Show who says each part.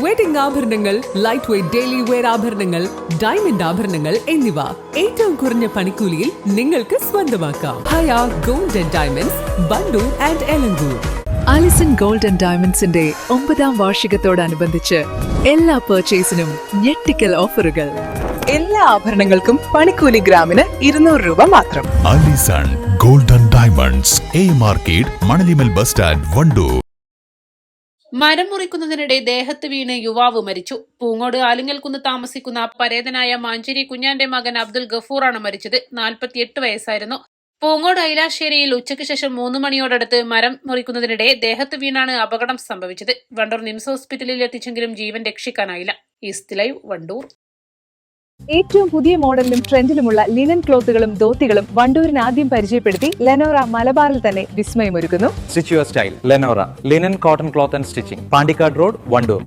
Speaker 1: Wedding ആഭരണങ്ങൾ, light weight daily wear ആഭരണങ്ങൾ, diamond ആഭരണങ്ങൾ എന്നിവ ഏറ്റവും കുറഞ്ഞ പണിക്കൂലിയിൽ നിങ്ങൾക്ക് സ്വന്തമാക്കാം. Haya gold and diamonds, Wandoor and Elankur.
Speaker 2: Alison gold and ഡയമണ്ട്സിന്റെ 9ാം വാർഷികത്തോടനുബന്ധിച്ച് എല്ലാ പർച്ചേസിനും ഞെട്ടിക്കൽ ഓഫറുകൾ. എല്ലാ ആഭരണങ്ങൾക്കും പണിക്കൂലി ഗ്രാമിന് 200 രൂപ മാത്രം.
Speaker 3: Alison gold and diamonds, A market, Manalimal bus stand, Wandoor.
Speaker 4: മരം മുറിക്കുന്നതിനിടെ ദേഹത്ത് വീണ് യുവാവ് മരിച്ചു. പൂങ്ങോട് ആലിങ്ങൽകുന്ന് താമസിക്കുന്ന പരേതനായ മാഞ്ചേരി കുഞ്ഞാന്റെ മകൻ അബ്ദുൽ ഗഫൂറാണ് മരിച്ചത്. 48 വയസ്സായിരുന്നു. പൂങ്ങോട് ഐലാശ്ശേരിയിൽ ഉച്ചയ്ക്ക് ശേഷം 3 മണിയോടടുത്ത് മരം മുറിക്കുന്നതിനിടെ ദേഹത്ത് വീണാണ് അപകടം സംഭവിച്ചത്. വണ്ടൂർ നിംസ് ഹോസ്പിറ്റലിൽ എത്തിച്ചെങ്കിലും ജീവൻ രക്ഷിക്കാനായില്ല. East live, Wandoor.
Speaker 2: ഏറ്റവും പുതിയ മോഡലിലും ട്രെൻഡിലുമുള്ള ലിനൻ ക്ലോത്തുകളും ധോത്തികളും വണ്ടൂരിന് ആദ്യം പരിചയപ്പെടുത്തി ലെനോറ മലബാറിൽ തന്നെ വിസ്മയമൊരുക്കുന്നു.
Speaker 5: Stitch your style. Lenora. Linen, cotton cloth and stitching. Pandikad Road, Vandoor.